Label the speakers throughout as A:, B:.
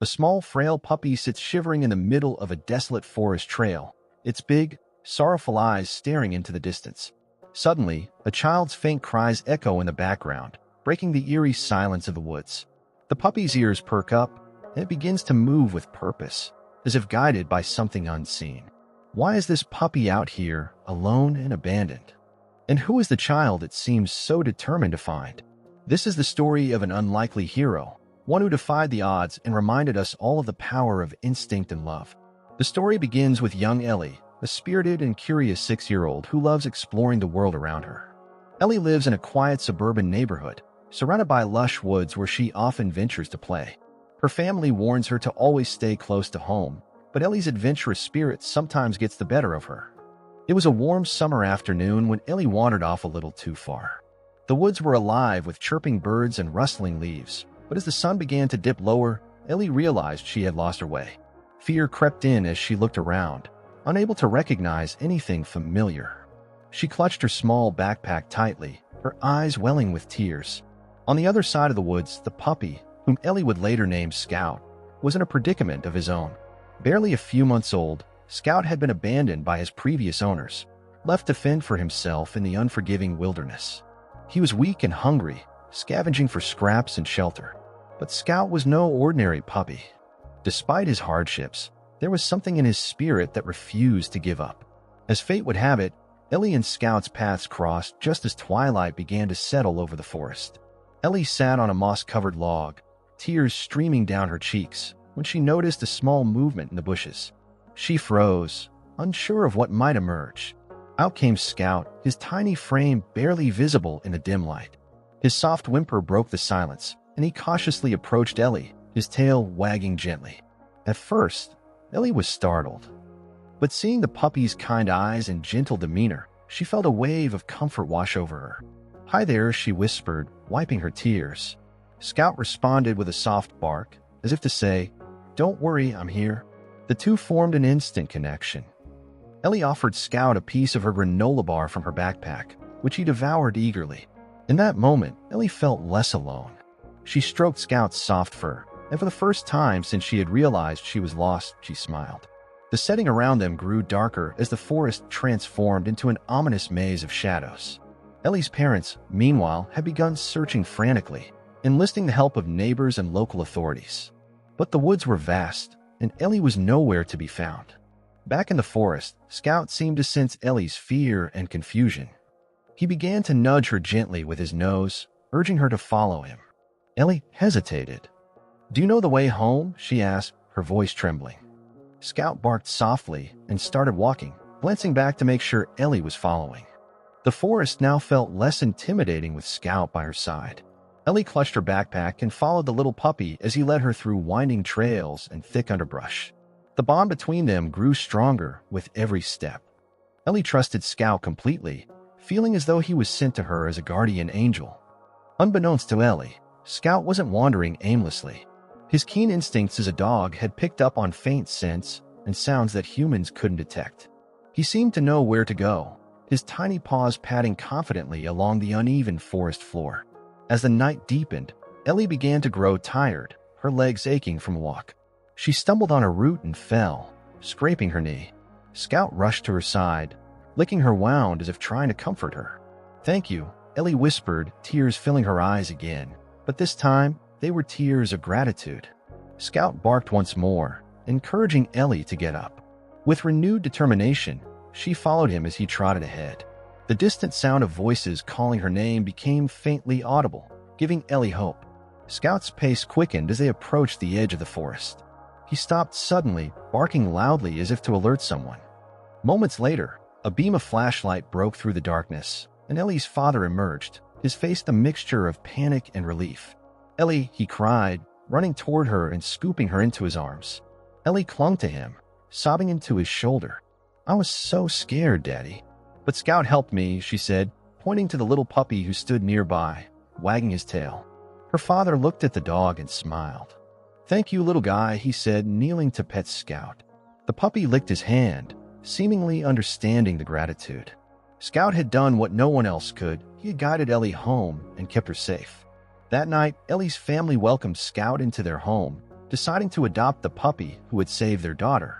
A: A small, frail puppy sits shivering in the middle of a desolate forest trail, its big, sorrowful eyes staring into the distance. Suddenly, a child's faint cries echo in the background, breaking the eerie silence of the woods. The puppy's ears perk up, and it begins to move with purpose, as if guided by something unseen. Why is this puppy out here, alone and abandoned? And who is the child it seems so determined to find? This is the story of an unlikely hero, one who defied the odds and reminded us all of the power of instinct and love. The story begins with young Ellie, a spirited and curious 6-year-old who loves exploring the world around her. Ellie lives in a quiet suburban neighborhood, surrounded by lush woods where she often ventures to play. Her family warns her to always stay close to home, but Ellie's adventurous spirit sometimes gets the better of her. It was a warm summer afternoon when Ellie wandered off a little too far. The woods were alive with chirping birds and rustling leaves, but as the sun began to dip lower, Ellie realized she had lost her way. Fear crept in as she looked around, unable to recognize anything familiar. She clutched her small backpack tightly, her eyes welling with tears. On the other side of the woods, the puppy, whom Ellie would later name Scout, was in a predicament of his own. Barely a few months old, Scout had been abandoned by his previous owners, left to fend for himself in the unforgiving wilderness. He was weak and hungry, scavenging for scraps and shelter. But Scout was no ordinary puppy. Despite his hardships, there was something in his spirit that refused to give up. As fate would have it, Ellie and Scout's paths crossed just as twilight began to settle over the forest. Ellie sat on a moss-covered log, tears streaming down her cheeks, when she noticed a small movement in the bushes. She froze, unsure of what might emerge. Out came Scout, his tiny frame barely visible in the dim light. His soft whimper broke the silence, and he cautiously approached Ellie, his tail wagging gently. At first, Ellie was startled. But seeing the puppy's kind eyes and gentle demeanor, she felt a wave of comfort wash over her. "Hi there," she whispered, wiping her tears. Scout responded with a soft bark, as if to say, "Don't worry, I'm here." The two formed an instant connection. Ellie offered Scout a piece of her granola bar from her backpack, which he devoured eagerly. In that moment, Ellie felt less alone. She stroked Scout's soft fur, and for the first time since she had realized she was lost, she smiled. The setting around them grew darker as the forest transformed into an ominous maze of shadows. Ellie's parents, meanwhile, had begun searching frantically, enlisting the help of neighbors and local authorities. But the woods were vast, and Ellie was nowhere to be found. Back in the forest, Scout seemed to sense Ellie's fear and confusion. He began to nudge her gently with his nose, urging her to follow him. Ellie hesitated. "Do you know the way home?" she asked, her voice trembling. Scout barked softly and started walking, glancing back to make sure Ellie was following. The forest now felt less intimidating with Scout by her side. Ellie clutched her backpack and followed the little puppy as he led her through winding trails and thick underbrush. The bond between them grew stronger with every step. Ellie trusted Scout completely, feeling as though he was sent to her as a guardian angel. Unbeknownst to Ellie, Scout wasn't wandering aimlessly. His keen instincts as a dog had picked up on faint scents and sounds that humans couldn't detect. He seemed to know where to go, his tiny paws padding confidently along the uneven forest floor. As the night deepened, Ellie began to grow tired, her legs aching from a walk. She stumbled on a root and fell, scraping her knee. Scout rushed to her side, licking her wound as if trying to comfort her. "Thank you," Ellie whispered, tears filling her eyes again. But this time, they were tears of gratitude. Scout barked once more, encouraging Ellie to get up. With renewed determination, she followed him as he trotted ahead. The distant sound of voices calling her name became faintly audible, giving Ellie hope. Scout's pace quickened as they approached the edge of the forest. He stopped suddenly, barking loudly as if to alert someone. Moments later, a beam of flashlight broke through the darkness, and Ellie's father emerged, his face a mixture of panic and relief. "Ellie," he cried, running toward her and scooping her into his arms. Ellie clung to him, sobbing into his shoulder. "I was so scared, Daddy." "But Scout helped me," she said, pointing to the little puppy who stood nearby, wagging his tail. Her father looked at the dog and smiled. "Thank you, little guy," he said, kneeling to pet Scout. The puppy licked his hand, seemingly understanding the gratitude. Scout had done what no one else could. He had guided Ellie home and kept her safe. That night, Ellie's family welcomed Scout into their home, deciding to adopt the puppy who had saved their daughter.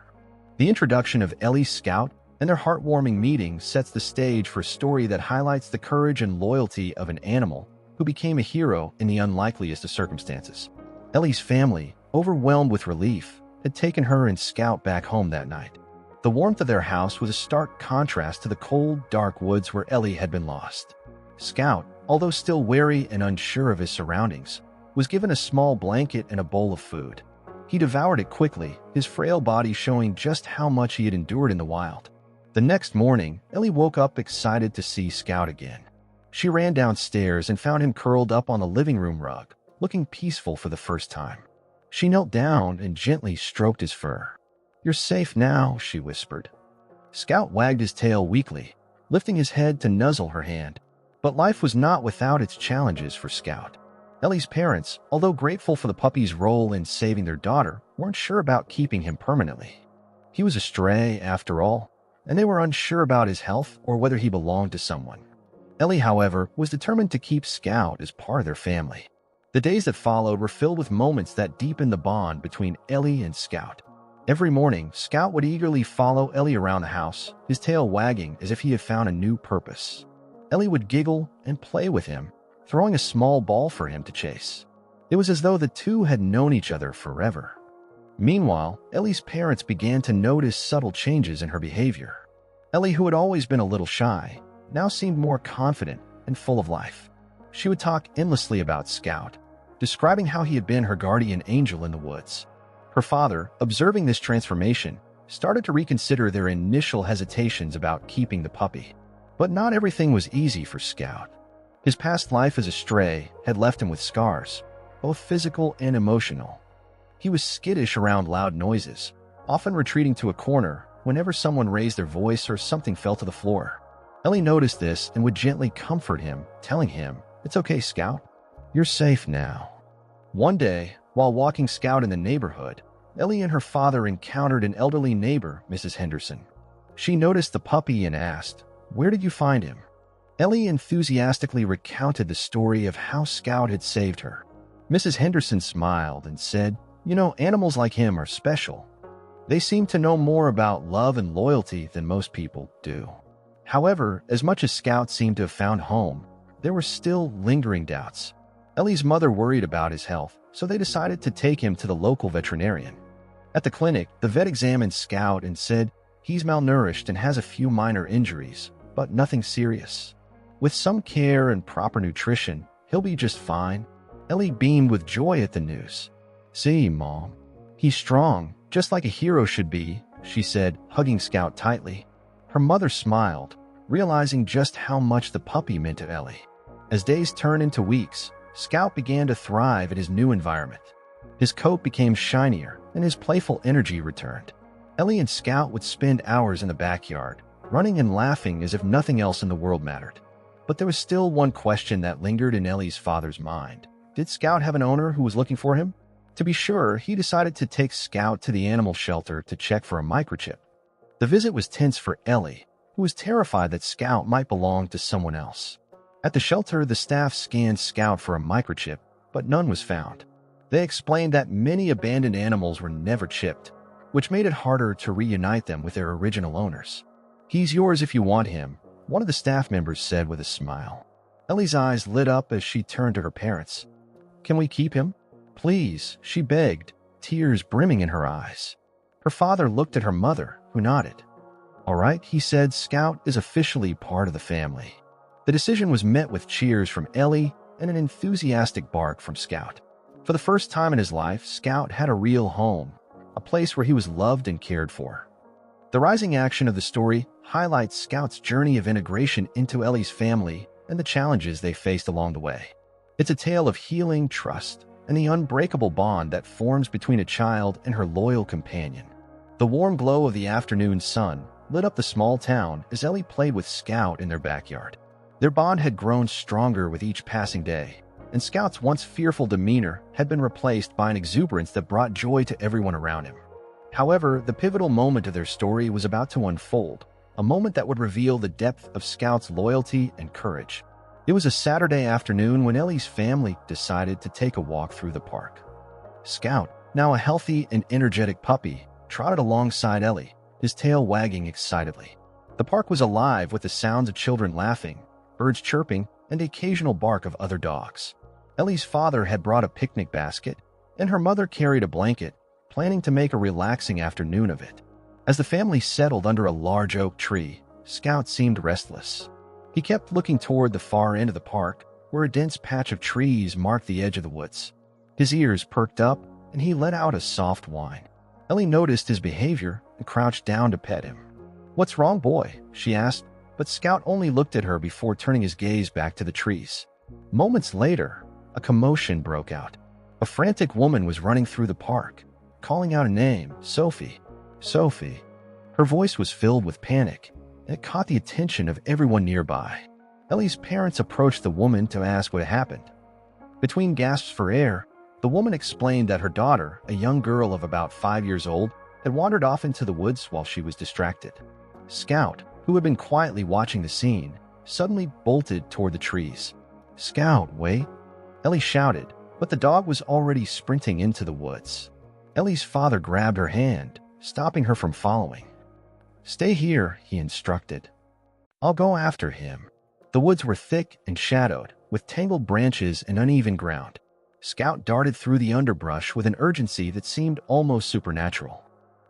A: The introduction of Ellie's Scout and their heartwarming meeting sets the stage for a story that highlights the courage and loyalty of an animal who became a hero in the unlikeliest of circumstances. Ellie's family, overwhelmed with relief, had taken her and Scout back home that night. The warmth of their house was a stark contrast to the cold, dark woods where Ellie had been lost. Scout, although still wary and unsure of his surroundings, was given a small blanket and a bowl of food. He devoured it quickly, his frail body showing just how much he had endured in the wild. The next morning, Ellie woke up excited to see Scout again. She ran downstairs and found him curled up on the living room rug, looking peaceful for the first time. She knelt down and gently stroked his fur. "You're safe now," she whispered. Scout wagged his tail weakly, lifting his head to nuzzle her hand. But life was not without its challenges for Scout. Ellie's parents, although grateful for the puppy's role in saving their daughter, weren't sure about keeping him permanently. He was a stray, after all, and they were unsure about his health or whether he belonged to someone. Ellie, however, was determined to keep Scout as part of their family. The days that followed were filled with moments that deepened the bond between Ellie and Scout. Every morning, Scout would eagerly follow Ellie around the house, his tail wagging as if he had found a new purpose. Ellie would giggle and play with him, throwing a small ball for him to chase. It was as though the two had known each other forever. Meanwhile, Ellie's parents began to notice subtle changes in her behavior. Ellie, who had always been a little shy, now seemed more confident and full of life. She would talk endlessly about Scout, describing how he had been her guardian angel in the woods. Her father, observing this transformation, started to reconsider their initial hesitations about keeping the puppy. But not everything was easy for Scout. His past life as a stray had left him with scars, both physical and emotional. He was skittish around loud noises, often retreating to a corner whenever someone raised their voice or something fell to the floor. Ellie noticed this and would gently comfort him, telling him, "It's okay, Scout. You're safe now." One day, while walking Scout in the neighborhood, Ellie and her father encountered an elderly neighbor, Mrs. Henderson. She noticed the puppy and asked, "Where did you find him?" Ellie enthusiastically recounted the story of how Scout had saved her. Mrs. Henderson smiled and said, "You know, animals like him are special. They seem to know more about love and loyalty than most people do." However, as much as Scout seemed to have found home, there were still lingering doubts. Ellie's mother worried about his health, so they decided to take him to the local veterinarian. At the clinic, the vet examined Scout and said, "He's malnourished and has a few minor injuries, but nothing serious. With some care and proper nutrition, he'll be just fine." Ellie beamed with joy at the news. "See, Mom, he's strong, just like a hero should be," she said, hugging Scout tightly. Her mother smiled, realizing just how much the puppy meant to Ellie. As days turned into weeks, Scout began to thrive in his new environment. His coat became shinier, and his playful energy returned. Ellie and Scout would spend hours in the backyard, running and laughing as if nothing else in the world mattered. But there was still one question that lingered in Ellie's father's mind. Did Scout have an owner who was looking for him? To be sure, he decided to take Scout to the animal shelter to check for a microchip. The visit was tense for Ellie, who was terrified that Scout might belong to someone else. At the shelter, the staff scanned Scout for a microchip, but none was found. They explained that many abandoned animals were never chipped, which made it harder to reunite them with their original owners. "He's yours if you want him," one of the staff members said with a smile. Ellie's eyes lit up as she turned to her parents. "Can we keep him? Please," she begged, tears brimming in her eyes. Her father looked at her mother, who nodded. "All right," he said, "Scout is officially part of the family." The decision was met with cheers from Ellie and an enthusiastic bark from Scout. For the first time in his life, Scout had a real home, a place where he was loved and cared for. The rising action of the story highlights Scout's journey of integration into Ellie's family and the challenges they faced along the way. It's a tale of healing, trust, and the unbreakable bond that forms between a child and her loyal companion. The warm glow of the afternoon sun lit up the small town as Ellie played with Scout in their backyard. Their bond had grown stronger with each passing day, and Scout's once fearful demeanor had been replaced by an exuberance that brought joy to everyone around him. However, the pivotal moment of their story was about to unfold, a moment that would reveal the depth of Scout's loyalty and courage. It was a Saturday afternoon when Ellie's family decided to take a walk through the park. Scout, Now a healthy and energetic puppy trotted alongside Ellie, his tail wagging excitedly. The park was alive with the sounds of children laughing, birds chirping, and the occasional bark of other dogs. Ellie's father had brought a picnic basket, and her mother carried a blanket, planning to make a relaxing afternoon of it. As the family settled under a large oak tree, Scout seemed restless. He kept looking toward the far end of the park, where a dense patch of trees marked the edge of the woods. His ears perked up, and he let out a soft whine. Ellie noticed his behavior and crouched down to pet him. "What's wrong, boy?" she asked, but Scout only looked at her before turning his gaze back to the trees. Moments later, a commotion broke out. A frantic woman was running through the park, calling out a name, "Sophie, Sophie." Her voice was filled with panic, and it caught the attention of everyone nearby. Ellie's parents approached the woman to ask what had happened. Between gasps for air, the woman explained that her daughter, a young girl of about 5 years old, had wandered off into the woods while she was distracted. Scout, who had been quietly watching the scene, suddenly bolted toward the trees. "Scout, wait!" Ellie shouted, but the dog was already sprinting into the woods. Ellie's father grabbed her hand, stopping her from following. "Stay here," he instructed. "I'll go after him." The woods were thick and shadowed, with tangled branches and uneven ground. Scout darted through the underbrush with an urgency that seemed almost supernatural.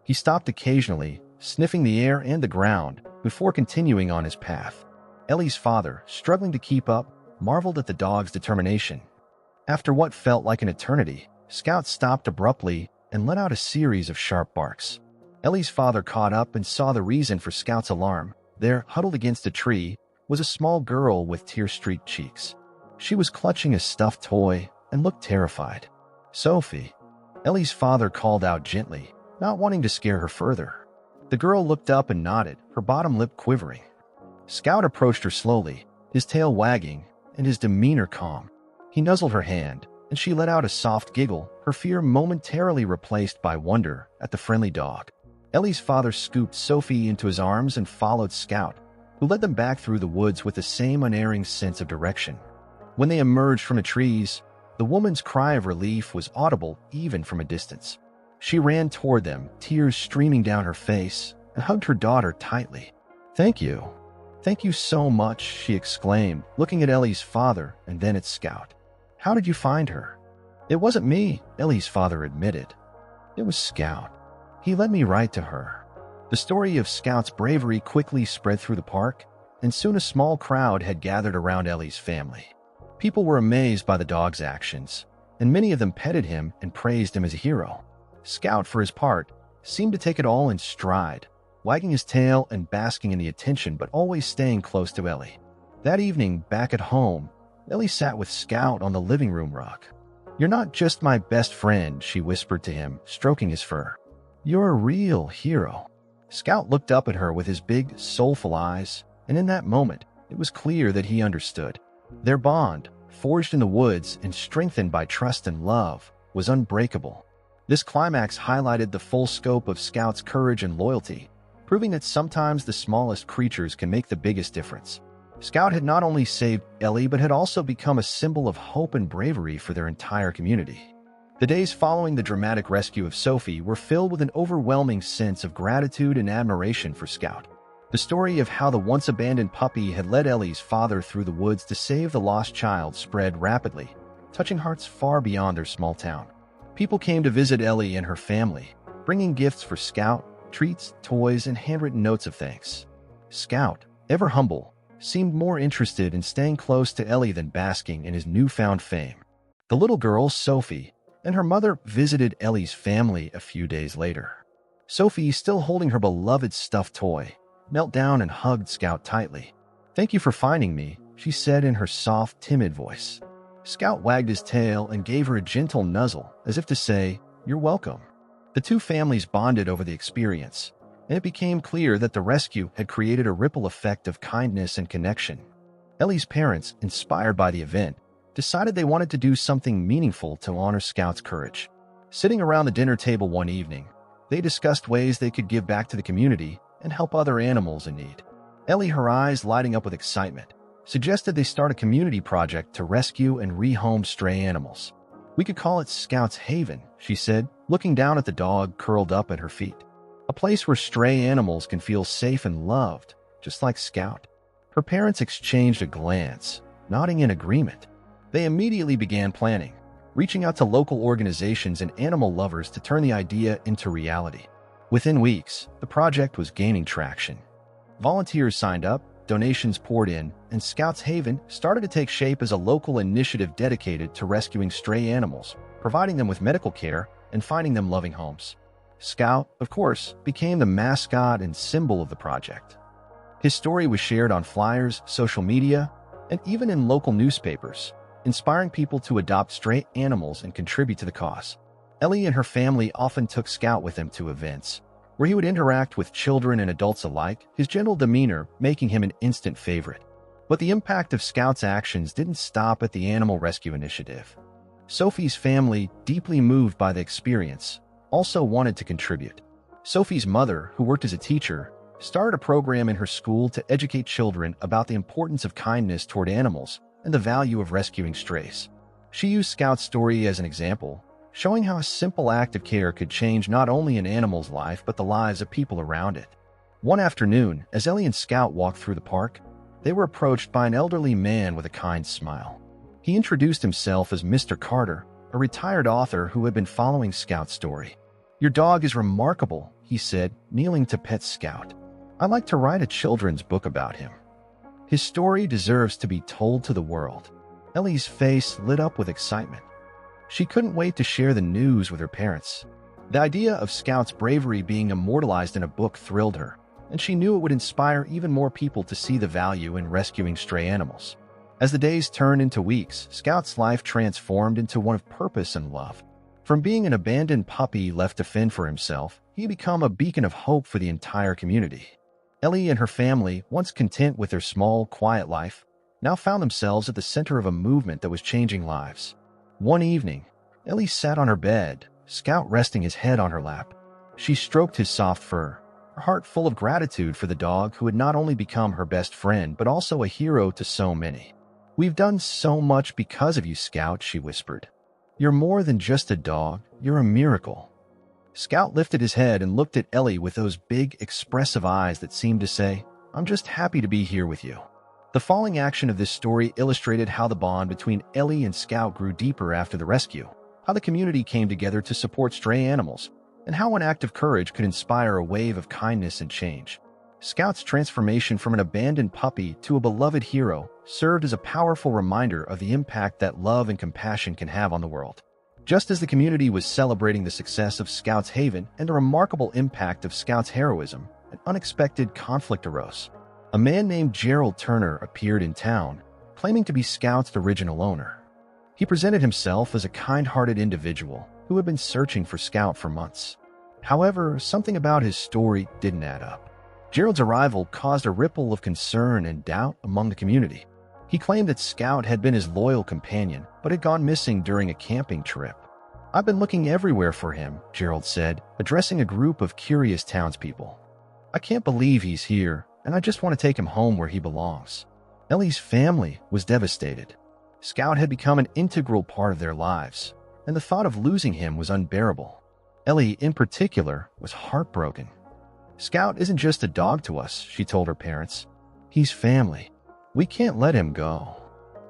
A: He stopped occasionally, sniffing the air and the ground, before continuing on his path. Ellie's father, struggling to keep up, marveled at the dog's determination. After what felt like an eternity, Scout stopped abruptly and let out a series of sharp barks. Ellie's father caught up and saw the reason for Scout's alarm. There, huddled against a tree, was a small girl with tear-streaked cheeks. She was clutching a stuffed toy and looked terrified. "Sophie," Ellie's father called out gently, not wanting to scare her further. The girl looked up and nodded, her bottom lip quivering. Scout approached her slowly, his tail wagging and his demeanor calm. He nuzzled her hand, and she let out a soft giggle, her fear momentarily replaced by wonder at the friendly dog. Ellie's father scooped Sophie into his arms and followed Scout, who led them back through the woods with the same unerring sense of direction. When they emerged from the trees, the woman's cry of relief was audible even from a distance. She ran toward them, tears streaming down her face, and hugged her daughter tightly. "Thank you. Thank you so much," she exclaimed, looking at Ellie's father and then at Scout. "How did you find her?" "It wasn't me," Ellie's father admitted. "It was Scout. He led me right to her." The story of Scout's bravery quickly spread through the park, and soon a small crowd had gathered around Ellie's family. People were amazed by the dog's actions, and many of them petted him and praised him as a hero. Scout, for his part, seemed to take it all in stride, wagging his tail and basking in the attention but always staying close to Ellie. That evening, back at home, Ellie sat with Scout on the living room rug. "You're not just my best friend," she whispered to him, stroking his fur. "You're a real hero." Scout looked up at her with his big, soulful eyes, and in that moment, it was clear that he understood. Their bond, forged in the woods and strengthened by trust and love, was unbreakable. This climax highlighted the full scope of Scout's courage and loyalty, proving that sometimes the smallest creatures can make the biggest difference. Scout had not only saved Ellie, but had also become a symbol of hope and bravery for their entire community. The days following the dramatic rescue of Sophie were filled with an overwhelming sense of gratitude and admiration for Scout. The story of how the once-abandoned puppy had led Ellie's father through the woods to save the lost child spread rapidly, touching hearts far beyond their small town. People came to visit Ellie and her family, bringing gifts for Scout, treats, toys, and handwritten notes of thanks. Scout, ever humble, seemed more interested in staying close to Ellie than basking in his newfound fame. The little girl, Sophie, and her mother visited Ellie's family a few days later. Sophie, still holding her beloved stuffed toy, knelt down and hugged Scout tightly. "Thank you for finding me," she said in her soft, timid voice. Scout wagged his tail and gave her a gentle nuzzle, as if to say, "You're welcome." The two families bonded over the experience, and it became clear that the rescue had created a ripple effect of kindness and connection. Ellie's parents, inspired by the event, decided they wanted to do something meaningful to honor Scout's courage. Sitting around the dinner table one evening, they discussed ways they could give back to the community and help other animals in need. Ellie, her eyes lighting up with excitement, suggested they start a community project to rescue and rehome stray animals. "We could call it Scout's Haven," she said, looking down at the dog curled up at her feet. "A place where stray animals can feel safe and loved, just like Scout." Her parents exchanged a glance, nodding in agreement. They immediately began planning, reaching out to local organizations and animal lovers to turn the idea into reality. Within weeks, the project was gaining traction. Volunteers signed up, donations poured in, and Scouts Haven started to take shape as a local initiative dedicated to rescuing stray animals, providing them with medical care, and finding them loving homes. Scout, of course, became the mascot and symbol of the project. His story was shared on flyers, social media, and even in local newspapers, inspiring people to adopt stray animals and contribute to the cause. Ellie and her family often took Scout with them to events, where he would interact with children and adults alike, his gentle demeanor making him an instant favorite. But the impact of Scout's actions didn't stop at the animal rescue initiative. Sophie's family, deeply moved by the experience, also wanted to contribute. Sophie's mother, who worked as a teacher, started a program in her school to educate children about the importance of kindness toward animals and the value of rescuing strays. She used Scout's story as an example, showing how a simple act of care could change not only an animal's life but the lives of people around it. One afternoon, as Ellie and Scout walked through the park, they were approached by an elderly man with a kind smile. He introduced himself as Mr. Carter, a retired author who had been following Scout's story. "Your dog is remarkable," he said, kneeling to pet Scout. "I'd like to write a children's book about him. His story deserves to be told to the world." Ellie's face lit up with excitement. She couldn't wait to share the news with her parents. The idea of Scout's bravery being immortalized in a book thrilled her, and she knew it would inspire even more people to see the value in rescuing stray animals. As the days turned into weeks, Scout's life transformed into one of purpose and love. From being an abandoned puppy left to fend for himself, he became a beacon of hope for the entire community. Ellie and her family, once content with their small, quiet life, now found themselves at the center of a movement that was changing lives. One evening, Ellie sat on her bed, Scout resting his head on her lap. She stroked his soft fur, her heart full of gratitude for the dog who had not only become her best friend but also a hero to so many. "We've done so much because of you, Scout," she whispered. "You're more than just a dog, you're a miracle." Scout lifted his head and looked at Ellie with those big, expressive eyes that seemed to say, "I'm just happy to be here with you." The following action of this story illustrated how the bond between Ellie and Scout grew deeper after the rescue, how the community came together to support stray animals, and how an act of courage could inspire a wave of kindness and change. Scout's transformation from an abandoned puppy to a beloved hero served as a powerful reminder of the impact that love and compassion can have on the world. Just as the community was celebrating the success of Scouts Haven and the remarkable impact of Scouts' heroism, an unexpected conflict arose. A man named Gerald Turner appeared in town, claiming to be Scout's original owner. He presented himself as a kind-hearted individual who had been searching for Scout for months. However, something about his story didn't add up. Gerald's arrival caused a ripple of concern and doubt among the community. He claimed that Scout had been his loyal companion, but had gone missing during a camping trip. "I've been looking everywhere for him," Gerald said, addressing a group of curious townspeople. "I can't believe he's here, and I just want to take him home where he belongs." Ellie's family was devastated. Scout had become an integral part of their lives, and the thought of losing him was unbearable. Ellie, in particular, was heartbroken. "Scout isn't just a dog to us," she told her parents. "He's family. We can't let him go."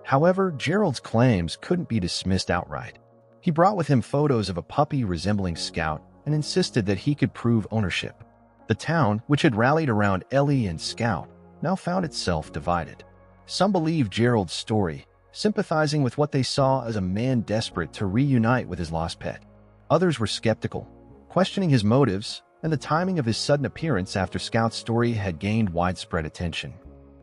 A: However, Gerald's claims couldn't be dismissed outright. He brought with him photos of a puppy resembling Scout and insisted that he could prove ownership. The town, which had rallied around Ellie and Scout, now found itself divided. Some believed Gerald's story, sympathizing with what they saw as a man desperate to reunite with his lost pet. Others were skeptical, questioning his motives and the timing of his sudden appearance after Scout's story had gained widespread attention.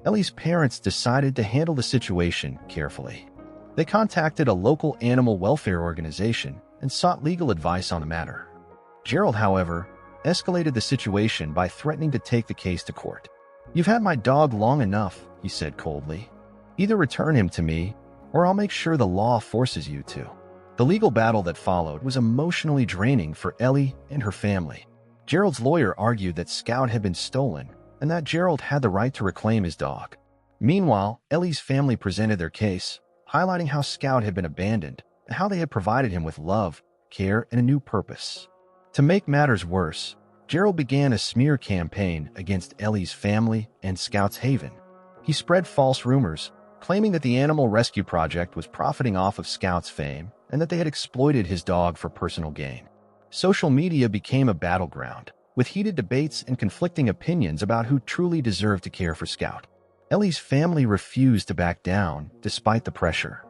A: Ellie's parents decided to handle the situation carefully. They contacted a local animal welfare organization and sought legal advice on the matter. Gerald, however, escalated the situation by threatening to take the case to court. "You've had my dog long enough," he said coldly. "Either return him to me, or I'll make sure the law forces you to." The legal battle that followed was emotionally draining for Ellie and her family. Gerald's lawyer argued that Scout had been stolen, and that Gerald had the right to reclaim his dog. Meanwhile, Ellie's family presented their case, highlighting how Scout had been abandoned and how they had provided him with love, care, and a new purpose. To make matters worse, Gerald began a smear campaign against Ellie's family and Scouts Haven. He spread false rumors, claiming that the Animal Rescue Project was profiting off of Scout's fame and that they had exploited his dog for personal gain. Social media became a battleground, with heated debates and conflicting opinions about who truly deserved to care for Scout. Ellie's family refused to back down, despite the pressure.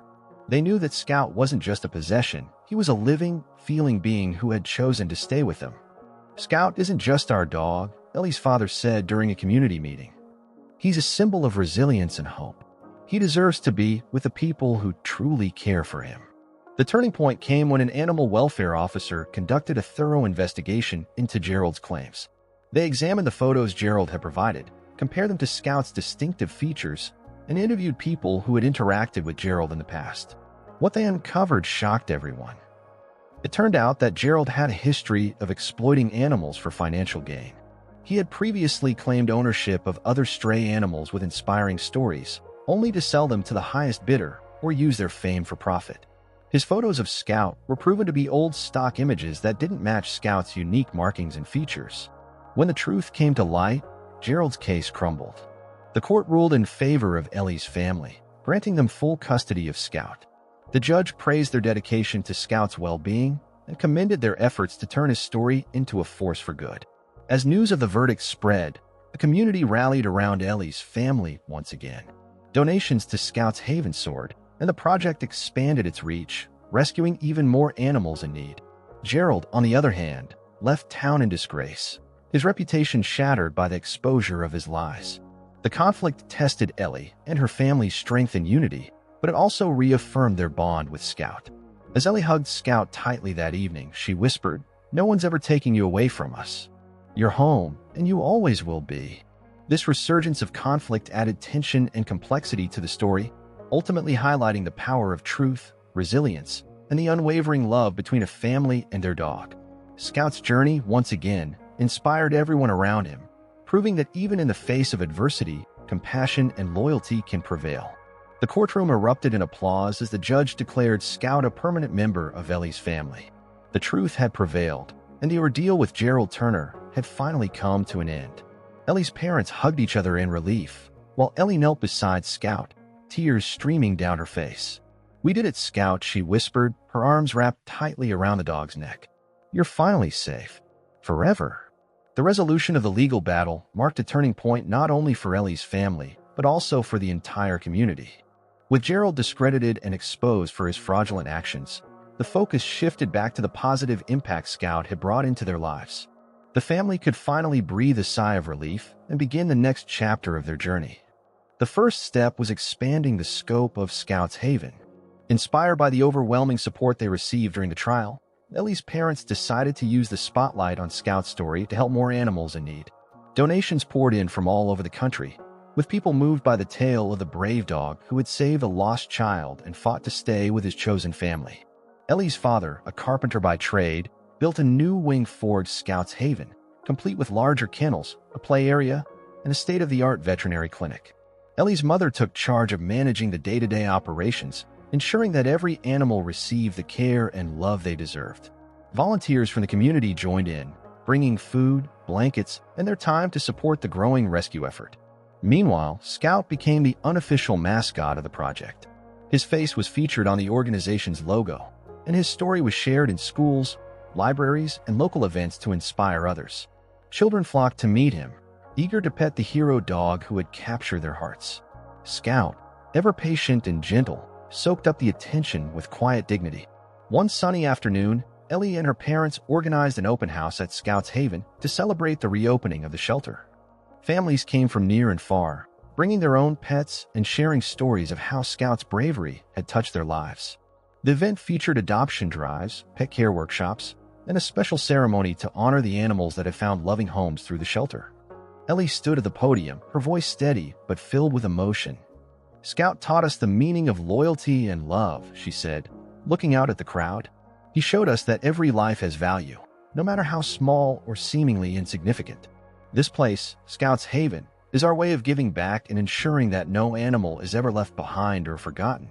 A: They knew that Scout wasn't just a possession, he was a living, feeling being who had chosen to stay with them. "Scout isn't just our dog," Ellie's father said during a community meeting. "He's a symbol of resilience and hope. He deserves to be with the people who truly care for him." The turning point came when an animal welfare officer conducted a thorough investigation into Gerald's claims. They examined the photos Gerald had provided, compared them to Scout's distinctive features, and interviewed people who had interacted with Gerald in the past. What they uncovered shocked everyone. It turned out that Gerald had a history of exploiting animals for financial gain. He had previously claimed ownership of other stray animals with inspiring stories, only to sell them to the highest bidder or use their fame for profit. His photos of Scout were proven to be old stock images that didn't match Scout's unique markings and features. When the truth came to light, Gerald's case crumbled. The court ruled in favor of Ellie's family, granting them full custody of Scout. The judge praised their dedication to Scout's well-being and commended their efforts to turn his story into a force for good. As news of the verdict spread, the community rallied around Ellie's family once again. Donations to Scouts Haven soared, and the project expanded its reach, rescuing even more animals in need. Gerald, on the other hand, left town in disgrace, his reputation shattered by the exposure of his lies. The conflict tested Ellie and her family's strength and unity, but it also reaffirmed their bond with Scout. As Ellie hugged Scout tightly that evening, she whispered, "No one's ever taking you away from us. You're home, and you always will be." This resurgence of conflict added tension and complexity to the story, ultimately highlighting the power of truth, resilience, and the unwavering love between a family and their dog. Scout's journey, once again, inspired everyone around him, proving that even in the face of adversity, compassion and loyalty can prevail. The courtroom erupted in applause as the judge declared Scout a permanent member of Ellie's family. The truth had prevailed, and the ordeal with Gerald Turner had finally come to an end. Ellie's parents hugged each other in relief, while Ellie knelt beside Scout, tears streaming down her face. "We did it, Scout," she whispered, her arms wrapped tightly around the dog's neck. "You're finally safe. Forever." The resolution of the legal battle marked a turning point not only for Ellie's family, but also for the entire community. With Gerald discredited and exposed for his fraudulent actions, the focus shifted back to the positive impact Scout had brought into their lives. The family could finally breathe a sigh of relief and begin the next chapter of their journey. The first step was expanding the scope of Scouts Haven. Inspired by the overwhelming support they received during the trial, Ellie's parents decided to use the spotlight on Scout's story to help more animals in need. Donations poured in from all over the country, with people moved by the tale of the brave dog who had saved a lost child and fought to stay with his chosen family. Ellie's father, a carpenter by trade, built a new wing-forged Scouts Haven, complete with larger kennels, a play area, and a state-of-the-art veterinary clinic. Ellie's mother took charge of managing the day-to-day operations, ensuring that every animal received the care and love they deserved. Volunteers from the community joined in, bringing food, blankets, and their time to support the growing rescue effort. Meanwhile, Scout became the unofficial mascot of the project. His face was featured on the organization's logo, and his story was shared in schools, libraries, and local events to inspire others. Children flocked to meet him, eager to pet the hero dog who had captured their hearts. Scout, ever patient and gentle, soaked up the attention with quiet dignity. One sunny afternoon, Ellie and her parents organized an open house at Scouts Haven to celebrate the reopening of the shelter. Families came from near and far, bringing their own pets and sharing stories of how Scout's bravery had touched their lives. The event featured adoption drives, pet care workshops, and a special ceremony to honor the animals that had found loving homes through the shelter. Ellie stood at the podium, her voice steady but filled with emotion. "Scout taught us the meaning of loyalty and love," she said, looking out at the crowd. "He showed us that every life has value, no matter how small or seemingly insignificant. This place, Scouts Haven, is our way of giving back and ensuring that no animal is ever left behind or forgotten."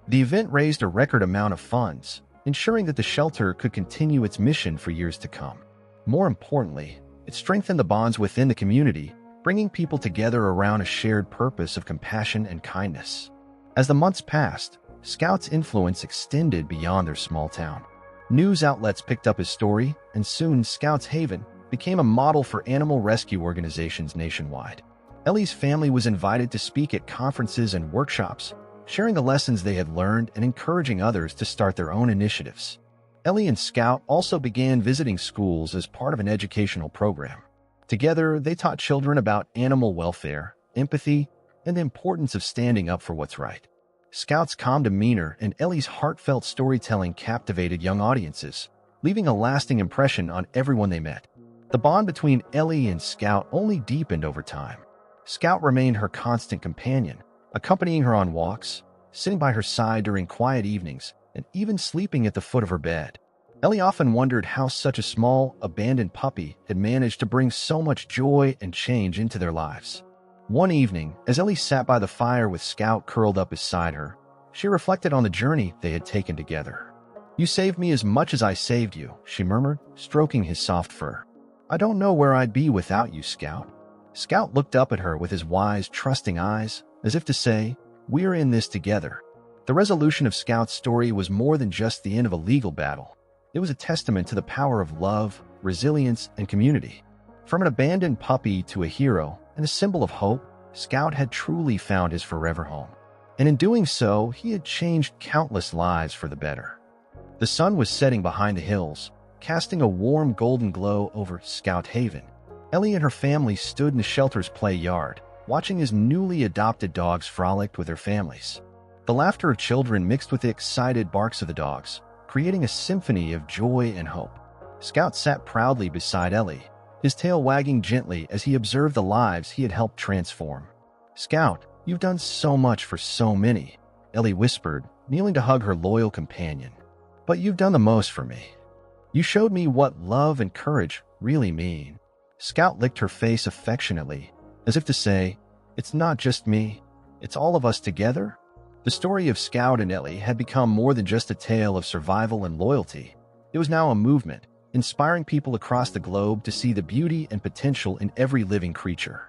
A: The event raised a record amount of funds, ensuring that the shelter could continue its mission for years to come. More importantly, it strengthened the bonds within the community, bringing people together around a shared purpose of compassion and kindness. As the months passed, Scout's influence extended beyond their small town. News outlets picked up his story, and soon Scouts Haven became a model for animal rescue organizations nationwide. Ellie's family was invited to speak at conferences and workshops, sharing the lessons they had learned and encouraging others to start their own initiatives. Ellie and Scout also began visiting schools as part of an educational program. Together, they taught children about animal welfare, empathy, and the importance of standing up for what's right. Scout's calm demeanor and Ellie's heartfelt storytelling captivated young audiences, leaving a lasting impression on everyone they met. The bond between Ellie and Scout only deepened over time. Scout remained her constant companion, accompanying her on walks, sitting by her side during quiet evenings, and even sleeping at the foot of her bed. Ellie often wondered how such a small, abandoned puppy had managed to bring so much joy and change into their lives. One evening, as Ellie sat by the fire with Scout curled up beside her, she reflected on the journey they had taken together. "You saved me as much as I saved you," she murmured, stroking his soft fur. "I don't know where I'd be without you, Scout." Scout looked up at her with his wise, trusting eyes, as if to say, "We're in this together." The resolution of Scout's story was more than just the end of a legal battle. It was a testament to the power of love, resilience, and community. From an abandoned puppy to a hero and a symbol of hope, Scout had truly found his forever home. And in doing so, he had changed countless lives for the better. The sun was setting behind the hills, casting a warm golden glow over Scout Haven. Ellie and her family stood in the shelter's play yard, watching as newly adopted dogs frolicked with their families. The laughter of children mixed with the excited barks of the dogs, creating a symphony of joy and hope. Scout sat proudly beside Ellie, his tail wagging gently as he observed the lives he had helped transform. "Scout, you've done so much for so many," Ellie whispered, kneeling to hug her loyal companion. "But you've done the most for me. You showed me what love and courage really mean." Scout licked her face affectionately, as if to say, "It's not just me, it's all of us together." The story of Scout and Ellie had become more than just a tale of survival and loyalty. It was now a movement, inspiring people across the globe to see the beauty and potential in every living creature.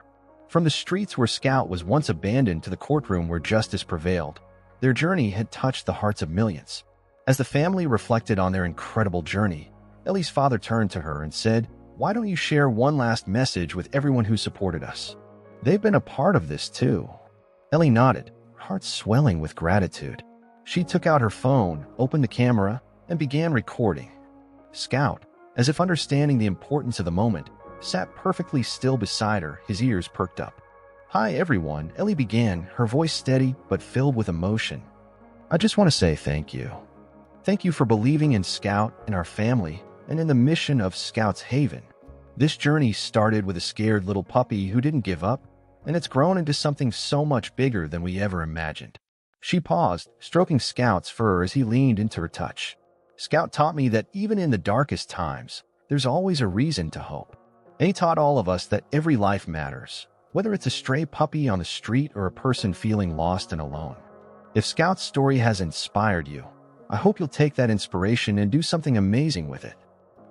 A: From the streets where Scout was once abandoned to the courtroom where justice prevailed, their journey had touched the hearts of millions. As the family reflected on their incredible journey, Ellie's father turned to her and said, "Why don't you share one last message with everyone who supported us? They've been a part of this too." Ellie nodded, her heart swelling with gratitude. She took out her phone, opened the camera, and began recording. Scout, as if understanding the importance of the moment, sat perfectly still beside her, his ears perked up. "Hi everyone," Ellie began, her voice steady but filled with emotion. "I just want to say thank you. Thank you for believing in Scout and our family and in the mission of Scouts Haven. This journey started with a scared little puppy who didn't give up, and it's grown into something so much bigger than we ever imagined." She paused, stroking Scout's fur as he leaned into her touch. "Scout taught me that even in the darkest times, there's always a reason to hope. And he taught all of us that every life matters, whether it's a stray puppy on the street or a person feeling lost and alone. If Scout's story has inspired you, I hope you'll take that inspiration and do something amazing with it.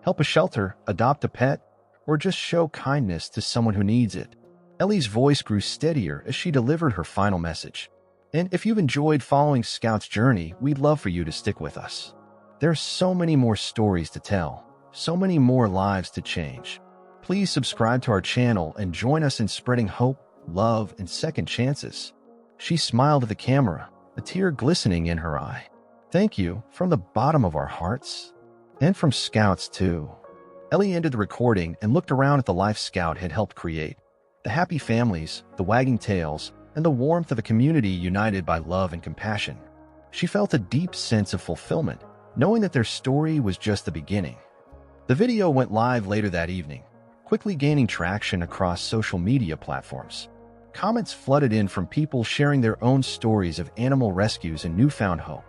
A: Help a shelter, adopt a pet, or just show kindness to someone who needs it." Ellie's voice grew steadier as she delivered her final message. "And if you've enjoyed following Scout's journey, we'd love for you to stick with us. There are so many more stories to tell, so many more lives to change. Please subscribe to our channel and join us in spreading hope, love, and second chances." She smiled at the camera, a tear glistening in her eye. "Thank you from the bottom of our hearts. And from Scouts too." Ellie ended the recording and looked around at the life Scout had helped create. The happy families, the wagging tails, and the warmth of a community united by love and compassion. She felt a deep sense of fulfillment, knowing that their story was just the beginning. The video went live later that evening, quickly gaining traction across social media platforms. Comments flooded in from people sharing their own stories of animal rescues and newfound hope.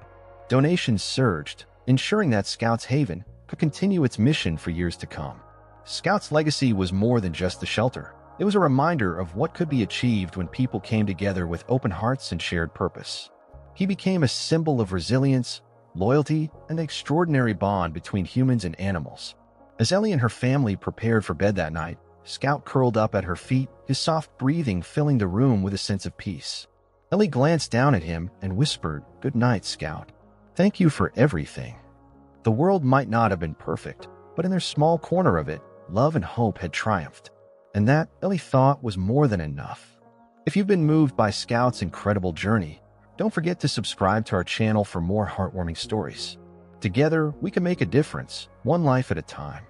A: Donations surged, ensuring that Scouts Haven could continue its mission for years to come. Scouts' legacy was more than just the shelter. It was a reminder of what could be achieved when people came together with open hearts and shared purpose. He became a symbol of resilience, loyalty, and the extraordinary bond between humans and animals. As Ellie and her family prepared for bed that night, Scout curled up at her feet, his soft breathing filling the room with a sense of peace. Ellie glanced down at him and whispered, "Good night, Scout. Thank you for everything." The world might not have been perfect, but in their small corner of it, love and hope had triumphed. And that, Ellie thought, was more than enough. If you've been moved by Scout's incredible journey, don't forget to subscribe to our channel for more heartwarming stories. Together, we can make a difference, one life at a time.